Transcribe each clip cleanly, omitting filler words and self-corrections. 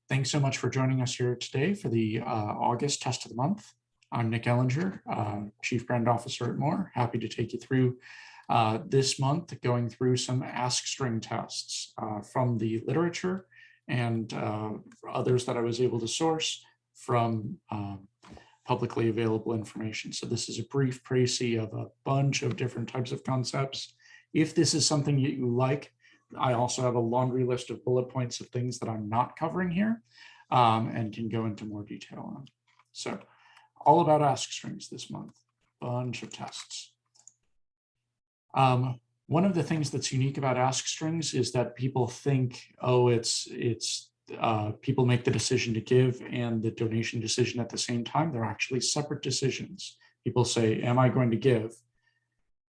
Thanks so much for joining us here today for the August test of the month. I'm Nick Ellinger, Chief Brand Officer at Moore. Happy to take you through this month, going through some ask string tests from the literature and others that I was able to source from publicly available information. So this is a brief précis of a bunch of different types of concepts. If this is something that you like, I also have a laundry list of bullet points of things that I'm not covering here and can go into more detail on. So all about ask strings this month, bunch of tests. One of the things that's unique about ask strings is that people think, oh, people make the decision to give and the donation decision at the same time. They're actually separate decisions. People say, am I going to give?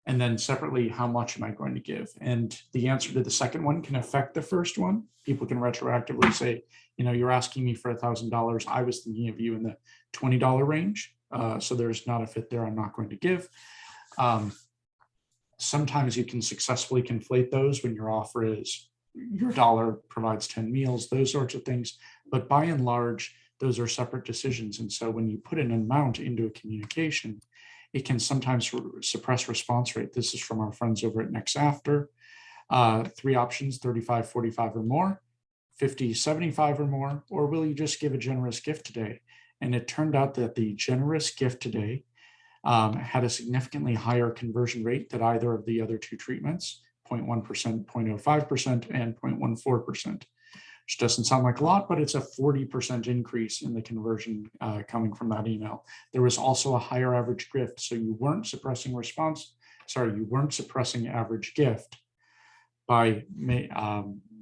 And then separately, how much am I going to give? And the answer to the second one can affect the first one. People can retroactively say, you know, you're asking me for $1,000. I was thinking of you in the $20 range. So there's not a fit there. I'm not going to give. Sometimes you can successfully conflate those when your offer is your dollar provides 10 meals, those sorts of things. But by and large, those are separate decisions. And so when you put an amount into a communication, it can sometimes suppress response rate. This is from our friends over at Next After. 3 options, 35, 45 or more, 50, 75 or more, or will you just give a generous gift today? And it turned out that the generous gift today had a significantly higher conversion rate than either of the other 2 treatments, 0.1%, 0.05%, and 0.14%. Which doesn't sound like a lot, but it's a 40% increase in the conversion coming from that email. There was also a higher average gift, so you weren't suppressing you weren't suppressing average gift by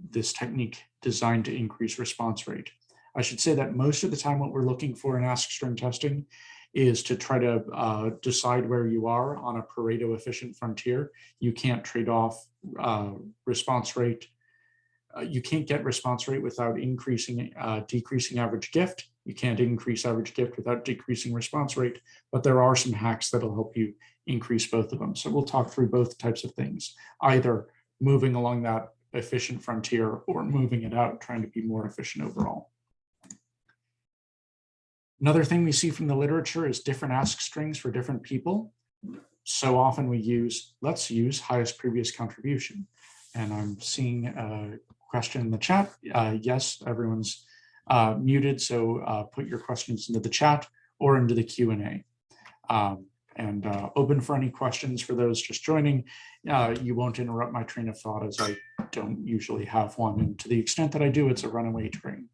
this technique designed to increase response rate. I should say that most of the time what we're looking for in ask string testing is to try to decide where you are on a Pareto efficient frontier. You can't trade off response rate. You can't get response rate without decreasing average gift. You can't increase average gift without decreasing response rate, but there are some hacks that'll help you increase both of them. So we'll talk through both types of things, either moving along that efficient frontier or moving it out, trying to be more efficient overall. Another thing we see from the literature is different ask strings for different people. So often let's use highest previous contribution. And I'm seeing a question in the chat. Yes, everyone's muted, so put your questions into the chat or into the Q&A. And open for any questions for those just joining. You won't interrupt my train of thought as I don't usually have one. And to the extent that I do, it's a runaway train.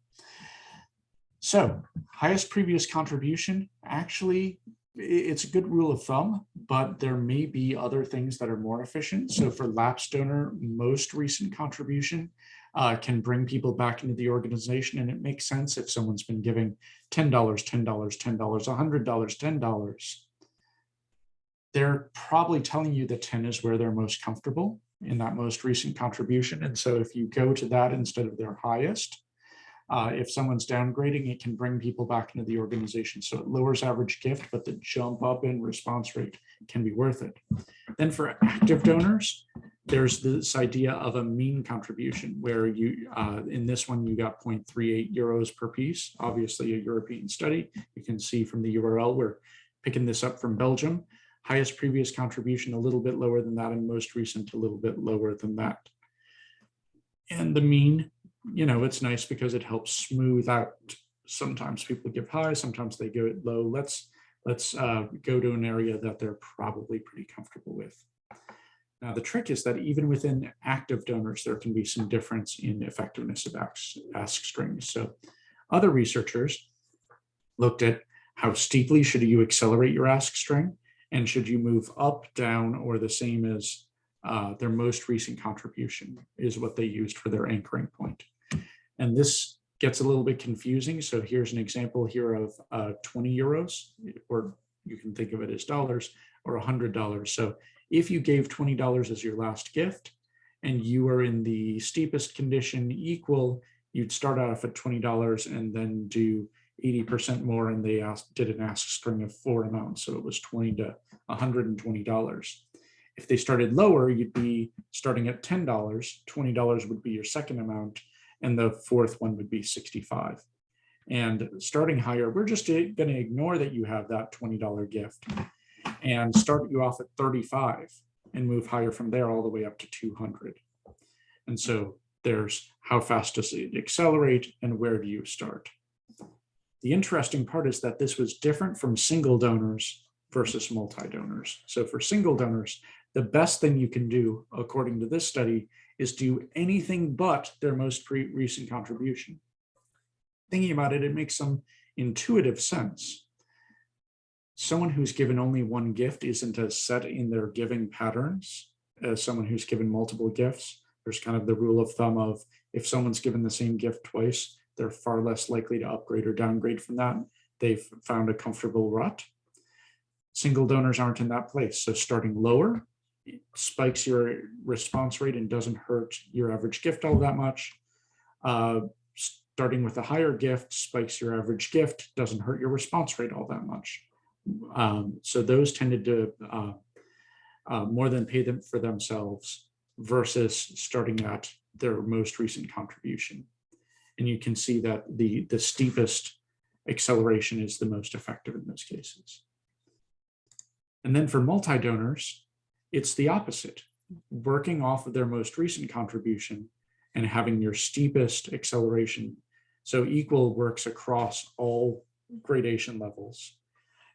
So highest previous contribution, actually, it's a good rule of thumb, but there may be other things that are more efficient. So for lapsed donor, most recent contribution can bring people back into the organization. And it makes sense if someone's been giving $10, $10, $10, $100, $10. They're probably telling you that 10 is where they're most comfortable in that most recent contribution. And so if you go to that instead of their highest, if someone's downgrading, it can bring people back into the organization. So it lowers average gift, but the jump up in response rate can be worth it. Then for active donors, there's this idea of a mean contribution where you, in this one, you got 0.38 euros per piece, obviously a European study. You can see from the URL, we're picking this up from Belgium. Highest previous contribution, a little bit lower than that, and most recent, a little bit lower than that. And the mean, you know, it's nice because it helps smooth out. Sometimes people give high, sometimes they go low. Let's go to an area that they're probably pretty comfortable with. Now, the trick is that even within active donors, there can be some difference in effectiveness of ask strings. So other researchers looked at how steeply should you accelerate your ask string, and should you move up, down, or the same as their most recent contribution is what they used for their anchoring point. And this gets a little bit confusing. So here's an example here of 20 euros, or you can think of it as dollars, or $100. So if you gave $20 as your last gift and you were in the steepest condition equal, you'd start off at $20 and then do 80% more, and they did an ask string of 4 amounts. So it was $20 to $120. If they started lower, you'd be starting at $10, $20 would be your second amount, and the fourth one would be 65. And starting higher, we're just going to ignore that you have that $20 gift and start you off at 35 and move higher from there all the way up to 200. And so there's how fast does it accelerate and where do you start? The interesting part is that this was different from single donors versus multi-donors. So for single donors, the best thing you can do, according to this study, is do anything but their most recent contribution. Thinking about it, it makes some intuitive sense. Someone who's given only one gift isn't as set in their giving patterns as someone who's given multiple gifts. There's kind of the rule of thumb of if someone's given the same gift twice, they're far less likely to upgrade or downgrade from that. They've found a comfortable rut. Single donors aren't in that place. So starting lower spikes your response rate and doesn't hurt your average gift all that much. Starting with a higher gift spikes your average gift, doesn't hurt your response rate all that much. So those tended to more than pay them for themselves versus starting at their most recent contribution. And you can see that the steepest acceleration is the most effective in those cases. And then for multi-donors, it's the opposite. Working off of their most recent contribution and having your steepest acceleration. So equal works across all gradation levels.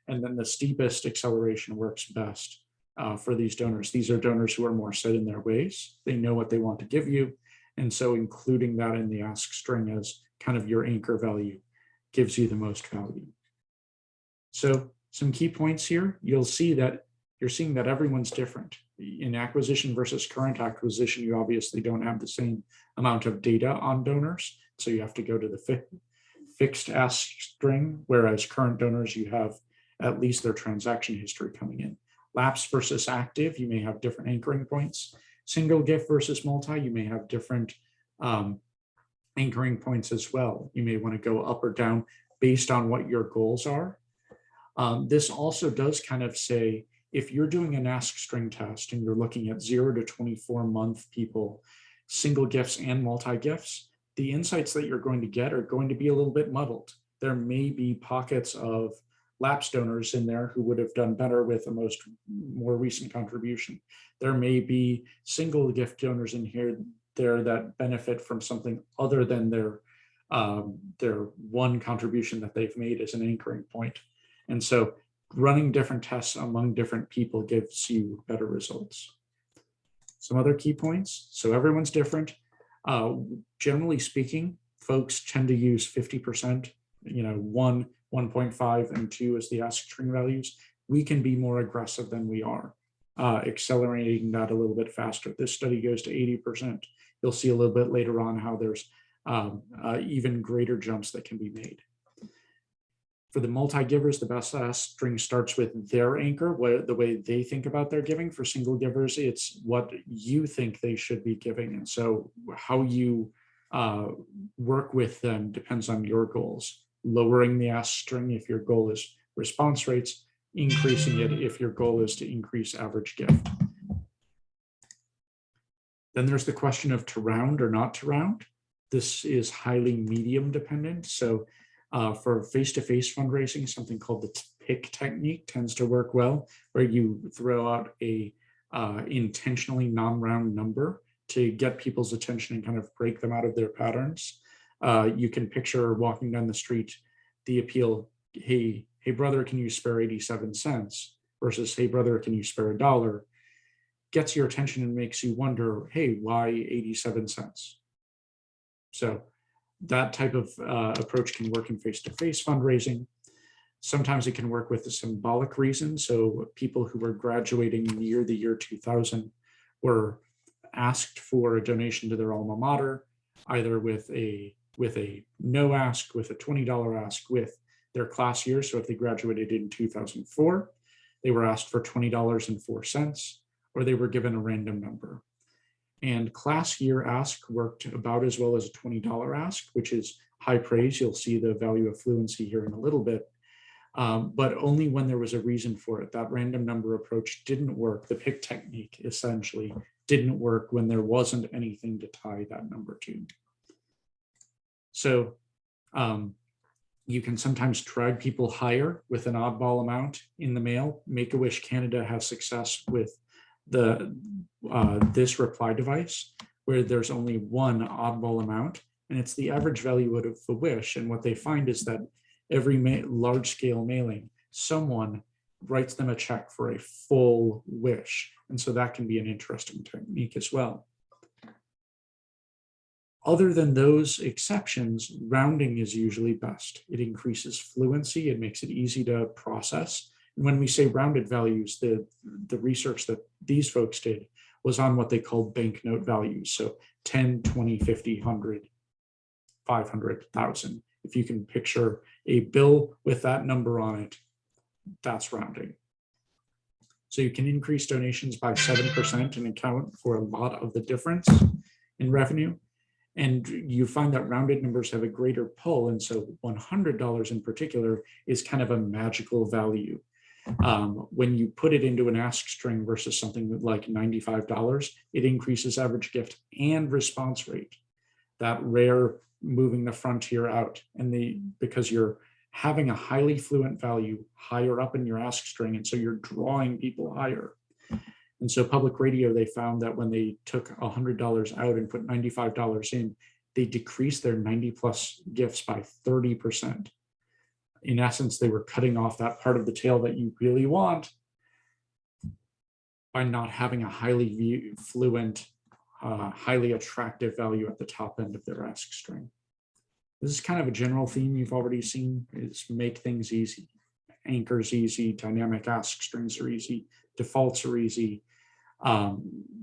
And then the steepest acceleration works best for these donors. These are donors who are more set in their ways. They know what they want to give you. And so including that in the ask string as kind of your anchor value gives you the most value. So some key points here, you'll see that you're seeing that everyone's different. In acquisition versus current acquisition, you obviously don't have the same amount of data on donors. So you have to go to the fixed ask string, whereas current donors, you have at least their transaction history coming in. Lapse versus active, you may have different anchoring points. Single gift versus multi, you may have different anchoring points as well. You may want to go up or down based on what your goals are. This also does kind of say, if you're doing an ask string test and you're looking at 0 to 24 month people, single gifts and multi gifts, the insights that you're going to get are going to be a little bit muddled. There may be pockets of lapse donors in there who would have done better with a more recent contribution. There may be single gift donors in there that benefit from something other than their one contribution that they've made as an anchoring point. And so running different tests among different people gives you better results. Some other key points. So everyone's different. Generally speaking, folks tend to use 50%, 1, 1.5, and 2 as the ask string values. We can be more aggressive than we are, accelerating that a little bit faster. This study goes to 80%. You'll see a little bit later on how there's even greater jumps that can be made. For the multi-givers, the best ask string starts with their anchor, the way they think about their giving. For single givers, it's what you think they should be giving. And so how you work with them depends on your goals. Lowering the ask string if your goal is response rates, increasing it if your goal is to increase average gift. Then there's the question of to round or not to round. This is highly medium dependent. So for face-to-face fundraising, something called the pick technique tends to work well, where you throw out a intentionally non-round number to get people's attention and kind of break them out of their patterns. You can picture walking down the street, the appeal, hey brother, can you spare 87 cents versus hey brother, can you spare $1, gets your attention and makes you wonder, hey, why 87 cents? So that type of approach can work in face-to-face fundraising. Sometimes it can work with a symbolic reason. So people who were graduating near the year 2000 were asked for a donation to their alma mater, either with a no ask, with a $20 ask, with their class year. So if they graduated in 2004, they were asked for $20.04, or they were given a random number. And class year ask worked about as well as a $20 ask, which is high praise. You'll see the value of fluency here in a little bit, but only when there was a reason for it. That random number approach didn't work. The pick technique essentially didn't work when there wasn't anything to tie that number to. So you can sometimes drag people higher with an oddball amount in the mail. Make-A-Wish Canada has success with this reply device, where there's only one oddball amount, and it's the average value of the wish. And what they find is that every large-scale mailing, someone writes them a check for a full wish. And so that can be an interesting technique as well. Other than those exceptions, rounding is usually best. It increases fluency, it makes it easy to process. And when we say rounded values, the research that these folks did was on what they called banknote values. So 10, 20, 50, 100, 500, 1,000. If you can picture a bill with that number on it, that's rounding. So you can increase donations by 7% and account for a lot of the difference in revenue. And you find that rounded numbers have a greater pull. And so $100 in particular is kind of a magical value. When you put it into an ask string versus something like $95, it increases average gift and response rate. That rare moving the frontier out. And because you're having a highly fluent value higher up in your ask string, and so you're drawing people higher. And so public radio, they found that when they took $100 out and put $95 in, they decreased their 90+ gifts by 30%. In essence, they were cutting off that part of the tail that you really want by not having a highly fluent, highly attractive value at the top end of their ask string. This is kind of a general theme you've already seen, is make things easy. Anchors easy, dynamic ask strings are easy, defaults are easy.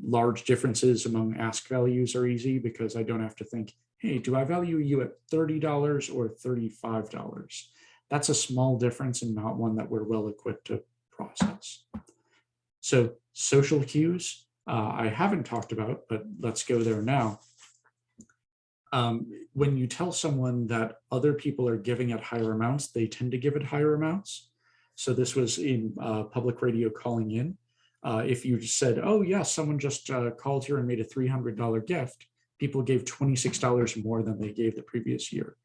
Large differences among ask values are easy because I don't have to think, hey, do I value you at $30 or $35? That's a small difference and not one that we're well equipped to process. So social cues, I haven't talked about, but let's go there now. When you tell someone that other people are giving at higher amounts, they tend to give at higher amounts. So this was in public radio calling in. If you said, oh yeah, someone just called here and made a $300 gift, people gave $26 more than they gave the previous year.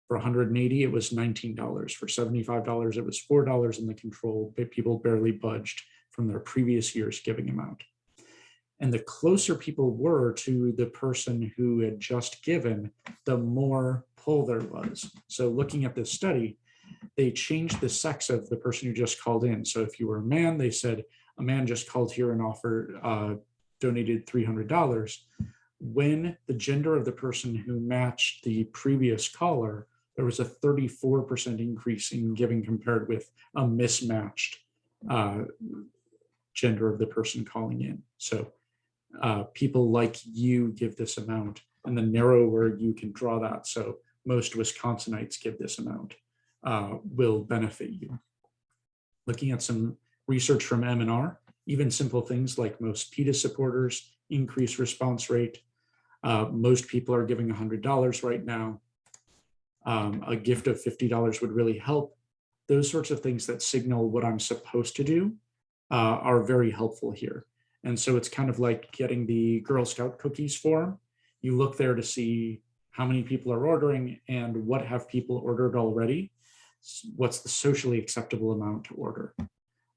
For 180, it was $19. For $75, it was $4 in the control, but people barely budged from their previous year's giving amount. And the closer people were to the person who had just given, the more pull there was. So looking at this study, they changed the sex of the person who just called in. So if you were a man, they said, a man just called here and offered, donated $300. When the gender of the person who matched the previous caller, there was a 34% increase in giving compared with a mismatched gender of the person calling in. So people like you give this amount, and the narrower you can draw that, so most Wisconsinites give this amount, will benefit you. Looking at some research from M&R, even simple things like most PETA supporters increase response rate. Most people are giving $100 right now. A gift of $50 would really help. Those sorts of things that signal what I'm supposed to do are very helpful here. And so it's kind of like getting the Girl Scout cookies form. You look there to see how many people are ordering and what have people ordered already. What's the socially acceptable amount to order?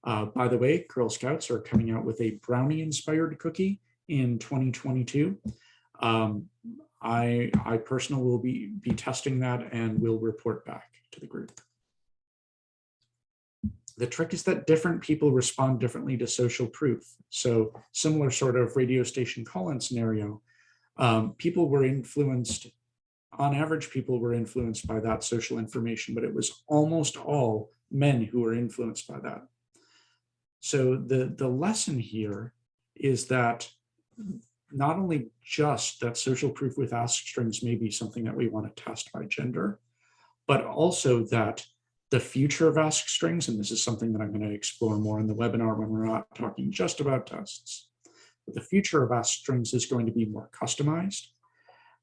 By the way, Girl Scouts are coming out with a brownie-inspired cookie in 2022. I personally will be testing that and will report back to the group. The trick is that different people respond differently to social proof. So similar sort of radio station call-in scenario, people were influenced, on average, people were influenced by that social information, but it was almost all men who were influenced by that. So the lesson here is that not only just that social proof with ask strings may be something that we want to test by gender, but also that the future of ask strings, and this is something that I'm going to explore more in the webinar when we're not talking just about tests, but the future of ask strings is going to be more customized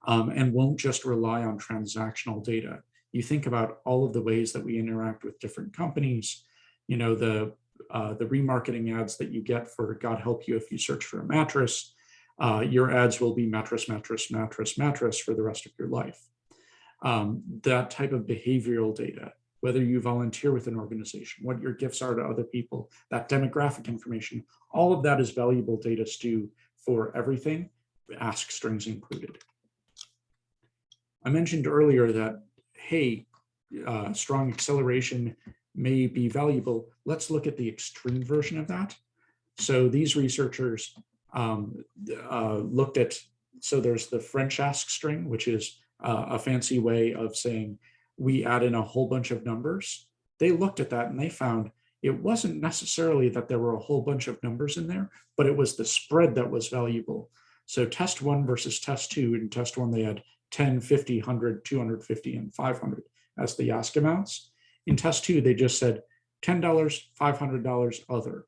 and won't just rely on transactional data. You think about all of the ways that we interact with different companies, you know, the remarketing ads that you get for God help you if you search for a mattress, your ads will be mattress, mattress, mattress, mattress for the rest of your life. that type of behavioral data, whether you volunteer with an organization, what your gifts are to other people, that demographic information, all of that is valuable data, Stu, for everything, ask strings included. I mentioned earlier that, hey, strong acceleration may be valuable. Let's look at the extreme version of that. So these researchers looked at, so there's the French ask string, which is a fancy way of saying we add in a whole bunch of numbers. They looked at that and they found it wasn't necessarily that there were a whole bunch of numbers in there, but it was the spread that was valuable. So test 1 versus test 2, in test 1 they had 10, 50, 100, 250, and 500 as the ask amounts. In test 2, they just said $10, $500, other.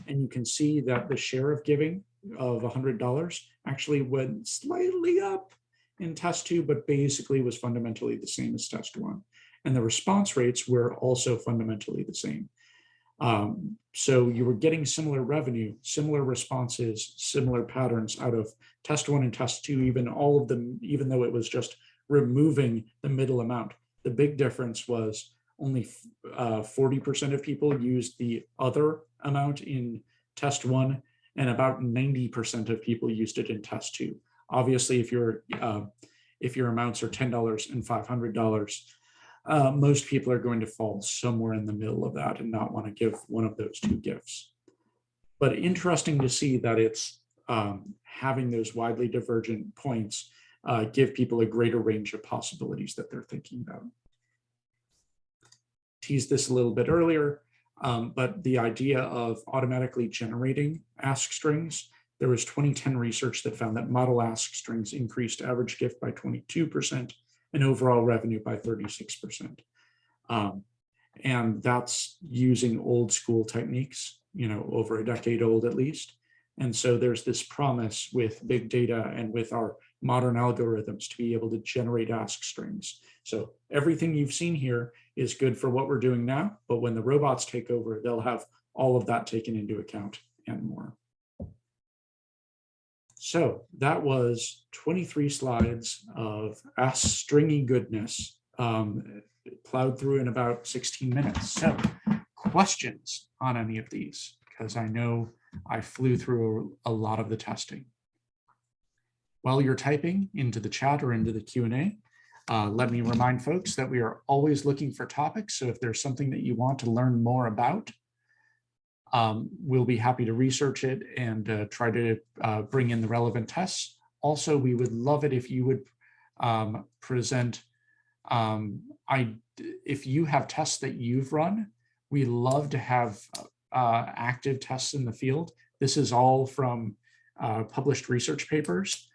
And you can see that the share of giving of $100 actually went slightly up in test 2, but basically was fundamentally the same as test 1. And the response rates were also fundamentally the same. So you were getting similar revenue, similar responses, similar patterns out of test 1 and test 2, even all of them, even though it was just removing the middle amount. The big difference was only 40% of people used the other amount in test 1, and about 90% of people used it in test 2. Obviously, if your amounts are $10 and $500, most people are going to fall somewhere in the middle of that and not want to give one of those two gifts. But interesting to see that it's having those widely divergent points give people a greater range of possibilities that they're thinking about. Teased this a little bit earlier, but the idea of automatically generating ask strings, there was 2010 research that found that model ask strings increased average gift by 22% and overall revenue by 36%. And that's using old school techniques, over a decade old at least. And so there's this promise with big data and with our modern algorithms to be able to generate ask strings. So everything you've seen here is good for what we're doing now, but when the robots take over, they'll have all of that taken into account and more. So that was 23 slides of ask stringy goodness, plowed through in about 16 minutes. So questions on any of these, because I know I flew through a lot of the testing. While you're typing into the chat or into the Q&A, let me remind folks that we are always looking for topics. So if there's something that you want to learn more about, we'll be happy to research it and try to bring in the relevant tests. Also, we would love it if you would present, if you have tests that you've run, we love to have active tests in the field. This is all from published research papers.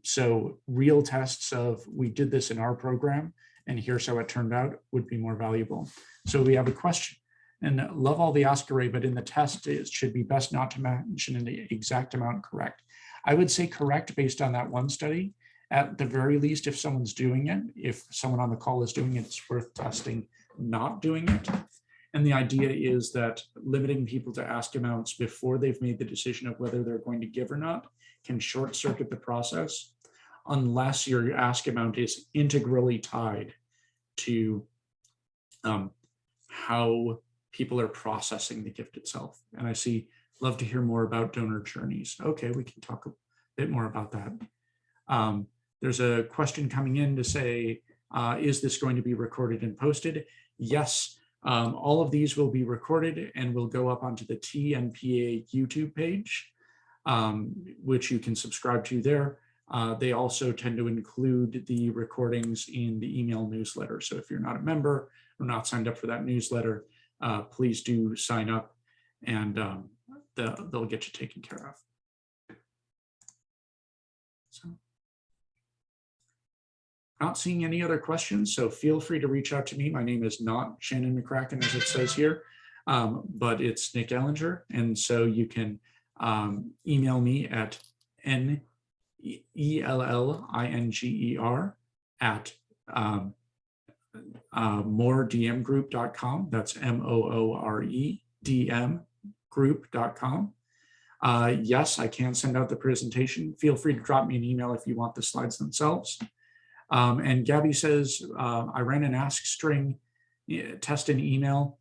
So real tests of, we did this in our program and here's how it turned out would be more valuable. So we have a question. And love all the ask array, but in the test, it should be best not to mention the exact amount correct. I would say correct based on that one study. At the very least, if someone's doing it, if someone on the call is doing it, it's worth testing not doing it. And the idea is that limiting people to ask amounts before they've made the decision of whether they're going to give or not can short circuit the process unless your ask amount is integrally tied to how people are processing the gift itself. And I see, love to hear more about donor journeys. Okay, we can talk a bit more about that. There's a question coming in to say, is this going to be recorded and posted? Yes, all of these will be recorded and will go up onto the TNPA YouTube page, which you can subscribe to there. They also tend to include the recordings in the email newsletter. So if you're not a member or not signed up for that newsletter, please do sign up and they'll get you taken care of. So, not seeing any other questions, so feel free to reach out to me. My name is not Shannon McCracken, as it says here, but it's Nick Ellinger. And so you can email me at NELLINGER at mooredmgroup.com. That's mooredmgroup.com. Yes, I can send out the presentation. Feel free to drop me an email if you want the slides themselves. And Gabby says, I ran an ask string test in email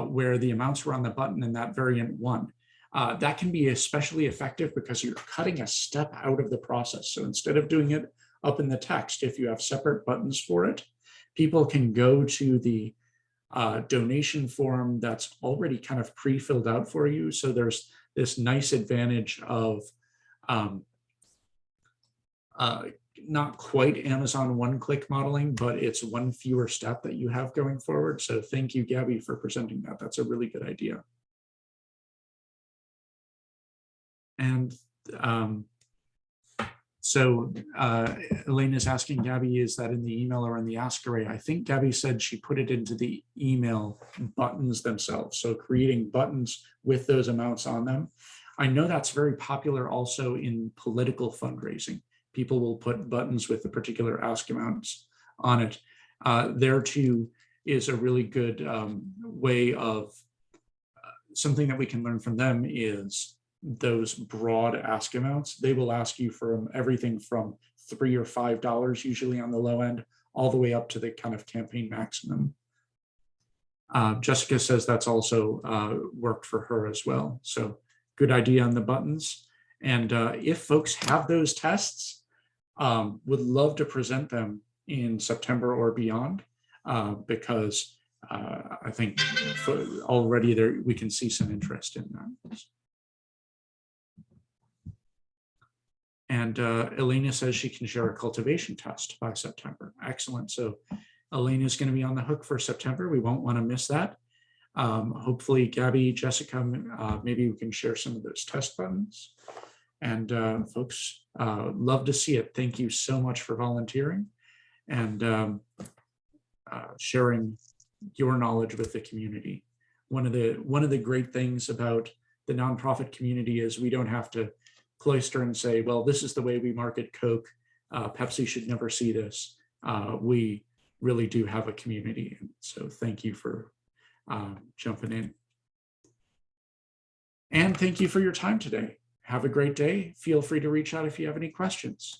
where the amounts were on the button and that variant won. That can be especially effective because you're cutting a step out of the process. So instead of doing it up in the text, if you have separate buttons for it, people can go to the donation form that's already kind of pre-filled out for you. So there's this nice advantage of not quite Amazon one-click modeling, but it's one fewer step that you have going forward. So thank you, Gabby, for presenting that. That's a really good idea. And so Elaine is asking Gabby, is that in the email or in the ask array? I think Gabby said she put it into the email buttons themselves. So creating buttons with those amounts on them. I know that's very popular also in political fundraising. People will put buttons with the particular ask amounts on it. There too is a really good way of something that we can learn from them is those broad ask amounts. They will ask you for everything from $3 or $5 usually on the low end, all the way up to the kind of campaign maximum. Jessica says that's also worked for her as well. So good idea on the buttons. And if folks have those tests, would love to present them in September or beyond, because I think already there we can see some interest in that. And Elena says she can share a cultivation test by September. Excellent. So Elena is going to be on the hook for September. We won't want to miss that. Hopefully, Gabby, Jessica, maybe we can share some of those test buttons. And folks, love to see it. Thank you so much for volunteering and sharing your knowledge with the community. One of the great things about the nonprofit community is we don't have to cloister and say, well, this is the way we market Coke. Pepsi should never see this. We really do have a community. So thank you for jumping in. And thank you for your time today. Have a great day. Feel free to reach out if you have any questions.